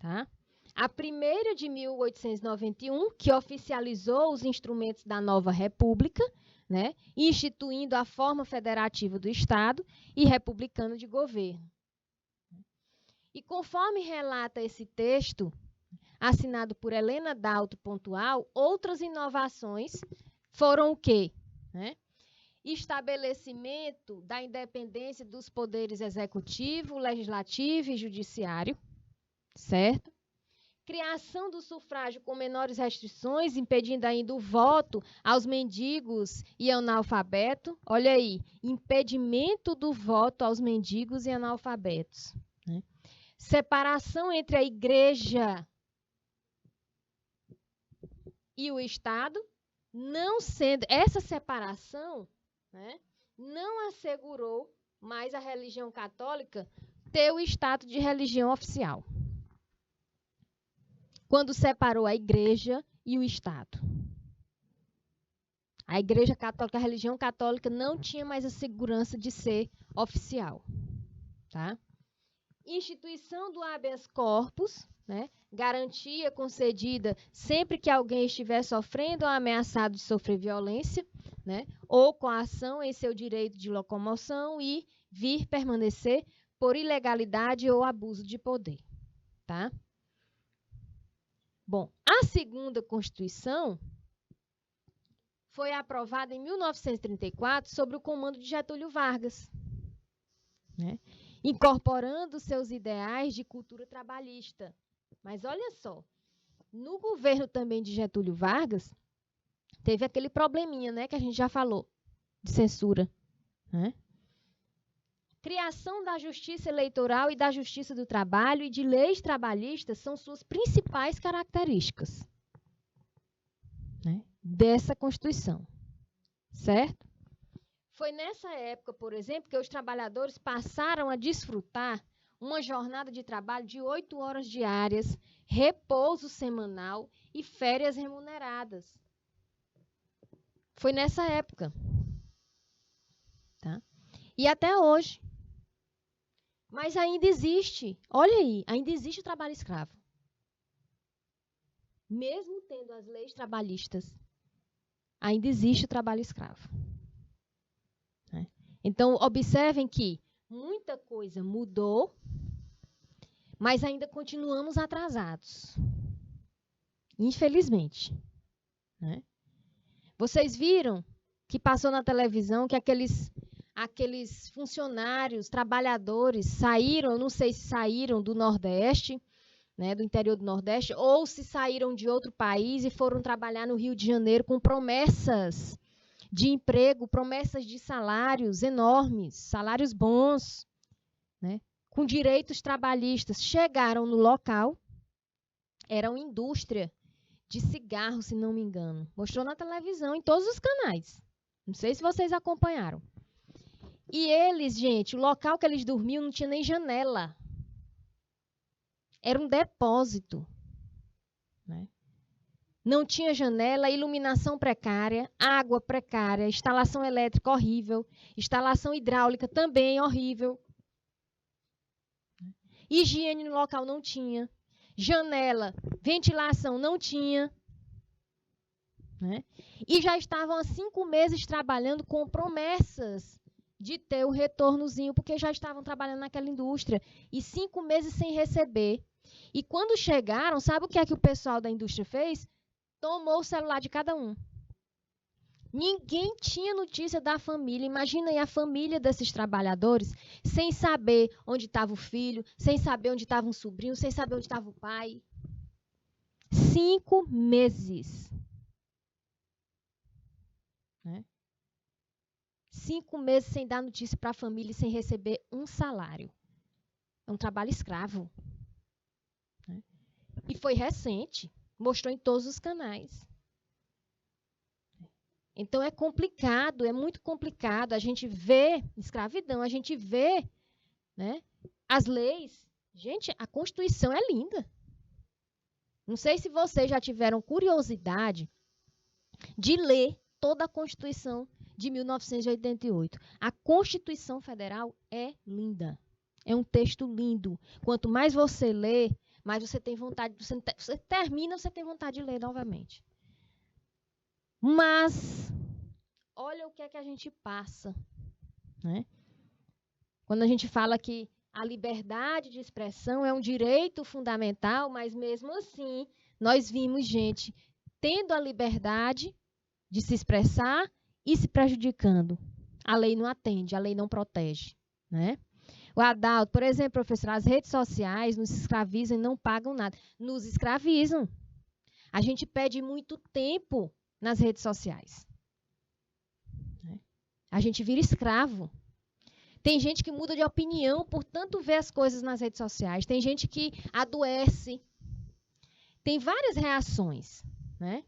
Tá? A primeira de 1891, que oficializou os instrumentos da nova República, né, instituindo a forma federativa do Estado e republicana de governo. E conforme relata esse texto, assinado por Helena Dalto Pontual, outras inovações foram o quê? Né? Estabelecimento da independência dos poderes executivo, legislativo e judiciário, certo? Criação do sufrágio com menores restrições, impedindo ainda o voto aos mendigos e analfabetos. Olha aí, impedimento do voto aos mendigos e analfabetos. Né? Separação entre a igreja e o Estado, não sendo essa separação, né, não assegurou mais a religião católica ter o status de religião oficial, quando separou a igreja e o Estado. A igreja católica, a religião católica não tinha mais a segurança de ser oficial. Tá? Instituição do habeas corpus, né? Garantia concedida sempre que alguém estiver sofrendo ou ameaçado de sofrer violência, né? Ou coação em seu direito de locomoção e vir permanecer por ilegalidade ou abuso de poder. Tá? Bom, a segunda Constituição foi aprovada em 1934 sob o comando de Getúlio Vargas, né? Incorporando seus ideais de cultura trabalhista. Mas olha só, no governo também de Getúlio Vargas, teve aquele probleminha, né, que a gente já falou, de censura. Né? Criação da justiça eleitoral e da justiça do trabalho e de leis trabalhistas são suas principais características, né, dessa Constituição. Certo? Foi nessa época, por exemplo, que os trabalhadores passaram a desfrutar uma jornada de trabalho de 8 horas diárias, repouso semanal e férias remuneradas. Foi nessa época. Tá? E até hoje. Mas ainda existe, olha aí, ainda existe o trabalho escravo. Mesmo tendo as leis trabalhistas, ainda existe o trabalho escravo. Né? Então, observem que muita coisa mudou, mas ainda continuamos atrasados. Infelizmente. Né? Vocês viram que passou na televisão que aqueles funcionários, trabalhadores saíram, não sei se saíram do Nordeste, né, do interior do Nordeste, ou se saíram de outro país e foram trabalhar no Rio de Janeiro com promessas de emprego, promessas de salários enormes, salários bons, né, com direitos trabalhistas. Chegaram no local, era uma indústria de cigarro, se não me engano. Mostrou na televisão, em todos os canais. Não sei se vocês acompanharam. E eles, gente, o local que eles dormiam não tinha nem janela. Era um depósito. Né? Não tinha janela, iluminação precária, água precária, instalação elétrica horrível, instalação hidráulica também horrível. Higiene no local não tinha. Janela, ventilação não tinha. Né? E já estavam há 5 meses trabalhando com promessas de ter o retornozinho, porque já estavam trabalhando naquela indústria. E 5 meses sem receber. E quando chegaram, sabe o que é que o pessoal da indústria fez? Tomou o celular de cada um. Ninguém tinha notícia da família. Imagina aí a família desses trabalhadores, sem saber onde estava o filho, sem saber onde estava um sobrinho, sem saber onde estava o pai. 5 meses. Né? 5 meses sem dar notícia para a família e sem receber um salário. É um trabalho escravo. Né? E foi recente. Mostrou em todos os canais. Então, é complicado, é muito complicado. A gente vê escravidão, a gente vê, né, as leis. Gente, a Constituição é linda. Não sei se vocês já tiveram curiosidade de ler toda a Constituição de 1988. A Constituição Federal é linda. É um texto lindo. Quanto mais você lê, mais você tem vontade, você termina, você tem vontade de ler novamente. Mas, olha o que é que a gente passa, né? Quando a gente fala que a liberdade de expressão é um direito fundamental, mas mesmo assim, nós vimos gente tendo a liberdade de se expressar e se prejudicando. A lei não atende, a lei não protege, né? O Adalto, por exemplo, professor, as redes sociais nos escravizam e não pagam nada. Nos escravizam. A gente perde muito tempo nas redes sociais. A gente vira escravo. Tem gente que muda de opinião por tanto ver as coisas nas redes sociais. Tem gente que adoece. Tem várias reações, né?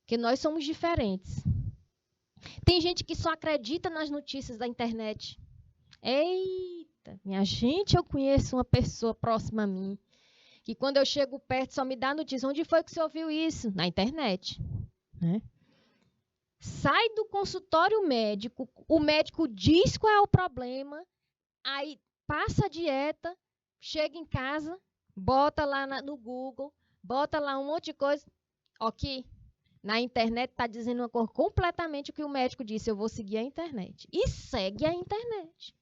Porque nós somos diferentes. Tem gente que só acredita nas notícias da internet. Eita, minha gente, eu conheço uma pessoa próxima a mim, que quando eu chego perto só me dá notícia. Onde foi que você ouviu isso? Na internet, né? Sai do consultório médico, o médico diz qual é o problema, aí passa a dieta, chega em casa, bota lá no Google, bota lá um monte de coisa. Ok, na internet está dizendo uma coisa completamente o que o médico disse. Eu vou seguir a internet. E segue a internet.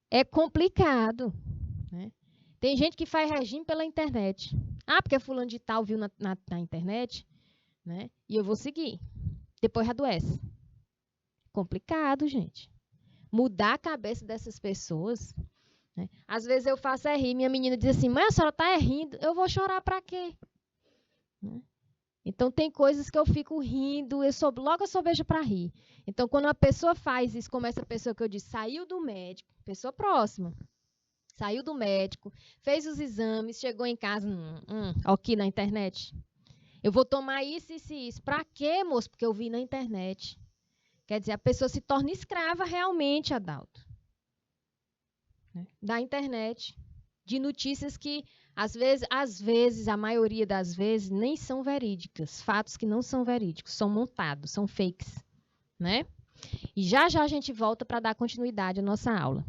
É complicado, né? Tem gente que faz regime pela internet. Ah, porque fulano de tal viu na internet, né? E eu vou seguir. Depois adoece. Complicado, gente. Mudar a cabeça dessas pessoas, né? Às vezes eu faço rir. Minha menina diz assim, mãe, a senhora está rindo. Eu vou chorar para quê? Né? Então, tem coisas que eu fico rindo, logo eu sou beija para rir. Então, quando uma pessoa faz isso, como essa pessoa que eu disse, saiu do médico, pessoa próxima, saiu do médico, fez os exames, chegou em casa, aqui na internet. Eu vou tomar isso, isso e isso. Para quê, moço? Porque eu vi na internet. Quer dizer, a pessoa se torna escrava realmente, Adalto, né? Da internet. De notícias que, às vezes, a maioria das vezes, nem são verídicas. Fatos que não são verídicos, são montados, são fakes, né? E já já a gente volta para dar continuidade à nossa aula.